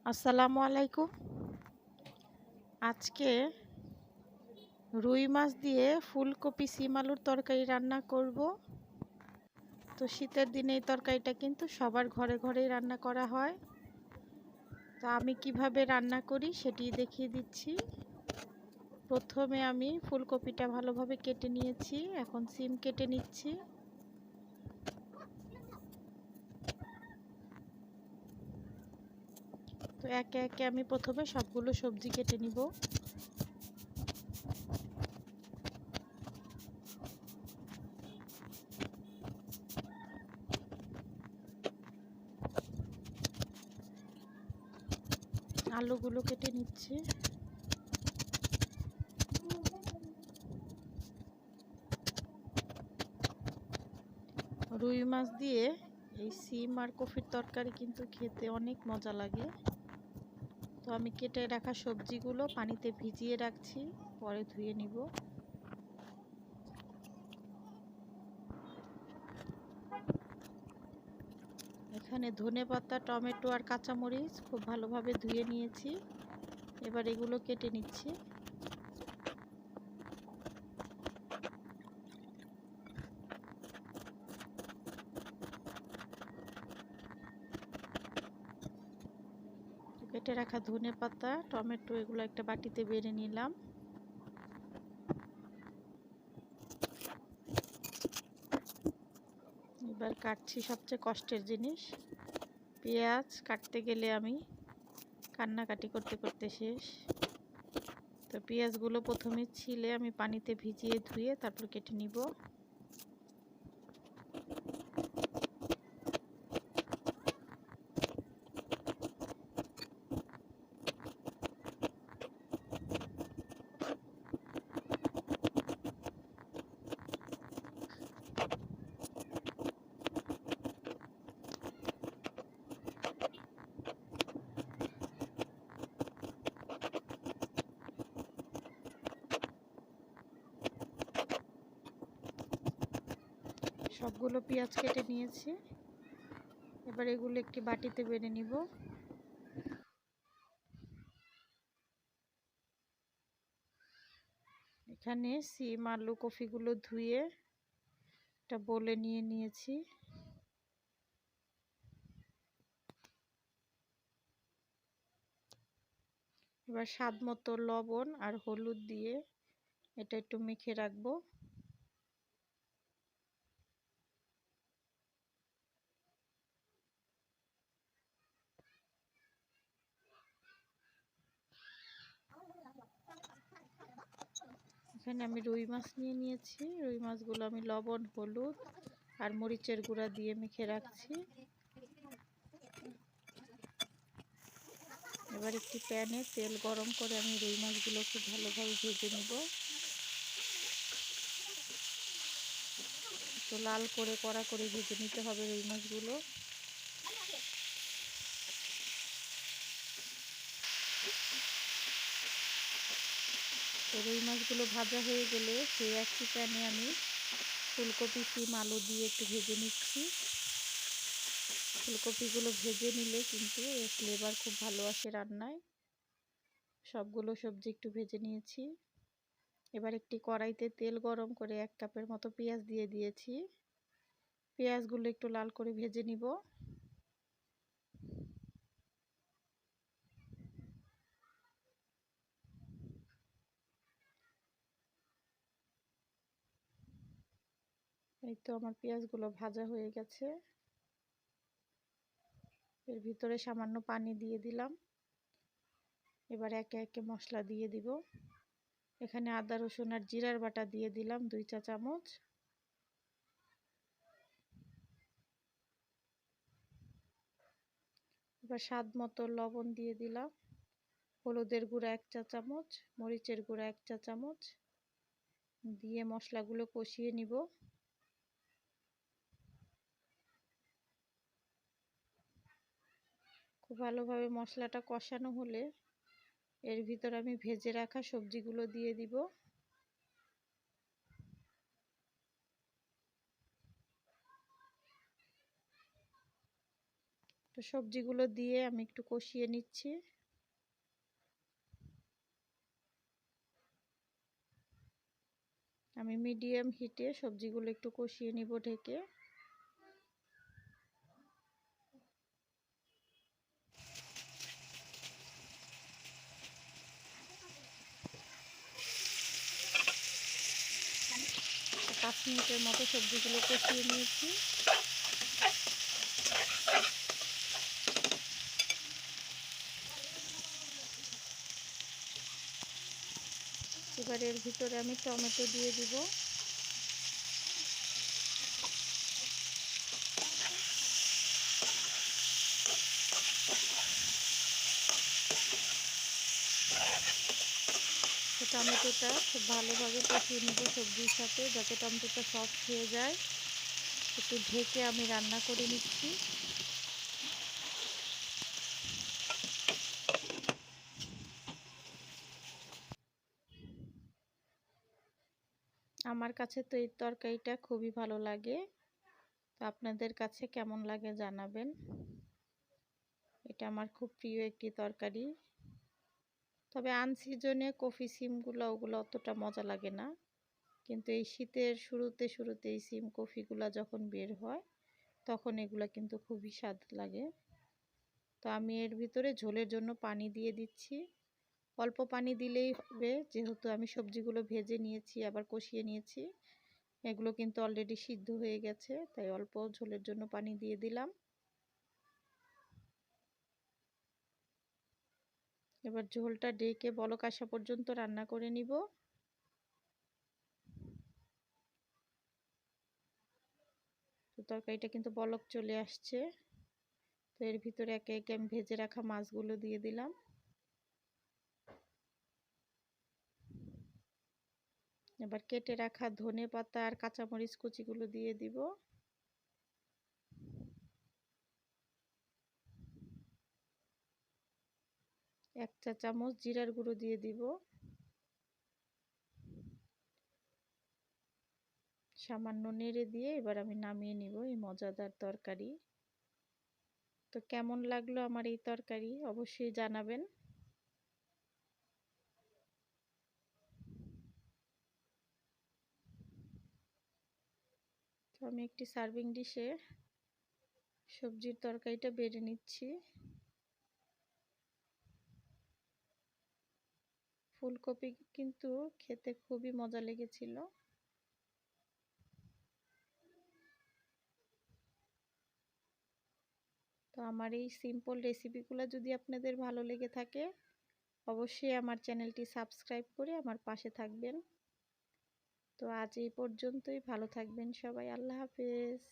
আসসালামু আলাইকুম। আজকে রুই মাছ দিয়ে ফুলকপি সিম আলুর তরকারি রান্না করব। তো শীতের দিনে এই তরকারিটা কিন্তু সবার ঘরে ঘরেই রান্না করা হয়। তো আমি কিভাবে রান্না করি সেটি দেখিয়ে দিচ্ছি। প্রথমে আমি ফুলকপিটা ভালোভাবে কেটে নিয়েছি, এখন সিম কেটে নিচ্ছি। তো একে একে আমি প্রথমে সবগুলো সবজি কেটে নিব। আলুগুলো কেটে নিচ্ছি। রুই মাছ দিয়ে এই সিম আর কফির তরকারি কিন্তু খেতে অনেক মজা লাগে। তো আমি কেটে রাখা সবজিগুলো পানিতে ভিজিয়ে রাখছি, পরে ধুয়ে নিব। এখানে ধনেপাতা, টমেটো আর কাঁচামরিচ খুব ভালোভাবে ধুয়ে নিয়েছি। এবার এগুলো কেটে নিচ্ছি। কেটে রাখা ধনেপাতা, টমেটো এগুলো একটা বাটিতে বেড়ে নিলাম। এবার কাটছি সবচেয়ে কষ্টের জিনিস, পেঁয়াজ। কাটতে গেলে আমি কান্নাকাটি করতে করতে শেষ। তো পেঁয়াজগুলো প্রথমে ছিলে আমি পানিতে ভিজিয়ে ধুয়ে তারপর কেটে নিব। সবগুলো পেঁয়াজ কেটে নিয়েছি। এবার এগুলো একটি বাটিতে বেড়ে নিব। এখানে সিম আলু কফিগুলো ধুয়ে একটা বলে নিয়ে নিয়েছি। এবার স্বাদ মতো লবণ আর হলুদ দিয়ে এটা একটু মেখে রাখবো। এখানে আমি রুই মাছ নিয়ে নিয়েছি। রুই মাছগুলো আমি লবণ, হলুদ আর মরিচের গুঁড়া দিয়ে মেখে রাখছি। এবার একটি প্যানে তেল গরম করে আমি রুই মাছগুলো খুব ভালোভাবে ভেজে নেব। তো লাল করে কড়া করে ভেজে নিতে হবে রুই মাছগুলো। তো রুই মাছগুলো ভাজা হয়ে গেলে সেই একটি প্যানে আমি ফুলকপি, সিম, আলু দিয়ে একটু ভেজে নিচ্ছি। ফুলকপিগুলো ভেজে নিলে কিন্তু এর ফ্লেভার খুব ভালো আসে রান্নায়। সবগুলো সবজি একটু ভেজে নিয়েছি। এবার একটি কড়াইতে তেল গরম করে 1 কাপের মতো পেঁয়াজ দিয়ে দিয়েছি। পেঁয়াজগুলো একটু লাল করে ভেজে নিব। এই তো আমার পেঁয়াজগুলো ভাজা হয়ে গেছে। এর ভিতরে সামান্য পানি দিয়ে দিলাম। এবার একে একে মশলা দিয়ে দিব। এখানে আদা, রসুন আর জিরার বাটা দিয়ে দিলাম 2 চা চামচ। এবার স্বাদ মতো লবণ দিয়ে দিলাম, হলুদের গুঁড়া 1 চা চামচ, মরিচের গুঁড়া 1 চা চামচ দিয়ে মশলাগুলো কষিয়ে নিব। খুব ভালোভাবে মশলাটা কষানো হলে এর ভিতর আমি ভেজে রাখা সবজিগুলো দিয়ে দিব। তো তো সবজিগুলো দিয়ে আমি একটু কষিয়ে নিচ্ছি। আমি মিডিয়াম হিটে সবজিগুলো একটু কষিয়ে নিব ঢেকে। তো 5 মিনিটের মতো সবজিগুলো কষিয়ে নিয়েছি। এবার এর ভিতরে আমি টমেটো দিয়ে দিব। তো টমেটোটা খুব ভালোভাবে কষিয়ে নেব সবজির সাথে, যাতে টমেটোটা সফট হয়ে যায়। একটু ঢেকে আমি রান্না করে নিচ্ছি। আমার কাছে তো এই তরকারিটা খুবই ভালো লাগে। তো আপনাদের কাছে কেমন লাগে জানাবেন। এটা আমার খুব প্রিয় একটি তরকারি। তবে আনসিজনে কফি সিমগুলো ওগুলো অতটা মজা লাগে না, কিন্তু এই শীতের শুরুতে এই সিম কফিগুলো যখন বের হয় তখন এগুলো কিন্তু খুবই স্বাদ লাগে। তো আমি এর ভিতরে ঝোলের জন্য পানি দিয়ে দিচ্ছি। অল্প পানি দিলেই হবে, যেহেতু আমি সবজিগুলো ভেজে নিয়েছি আবার কষিয়ে নিয়েছি। এগুলো কিন্তু অলরেডি সিদ্ধ হয়ে গেছে, তাই অল্প ঝোলের জন্য পানি দিয়ে দিলাম। এবার ঝোলটা ডেকে বলক আসা পর্যন্ত রান্না করে নিব। তো তরকারিটা কিন্তু বলক চলে আসছে। তো এর ভিতরে একে একে আমি ভেজে রাখা মাছগুলো দিয়ে দিলাম। এবার কেটে রাখা ধনে পাতা আর কাঁচামরিচ কুচিগুলো দিয়ে দিব। এক চা চামচ জিরার গুঁড়ো দিয়ে দিব। সামান্য নেড়ে দিয়ে এবার আমি নামিয়ে নিব এই মজাদার তরকারি। তো কেমন লাগলো আমার এই তরকারি অবশ্যই জানাবেন। তো আমি একটি সার্ভিং ডিশে সবজির তরকারিটা বেড়ে নিচ্ছি। ফুলকপি কিন্তু খেতে খুবই মজা লেগেছিল। তো আমার এই সিম্পল রেসিপিগুলো যদি আপনাদের ভালো লেগে থাকে, অবশ্যই আমার চ্যানেলটি সাবস্ক্রাইব করে আমার পাশে থাকবেন। তো আজ এই পর্যন্তই, ভালো থাকবেন সবাই, আল্লাহ হাফেজ।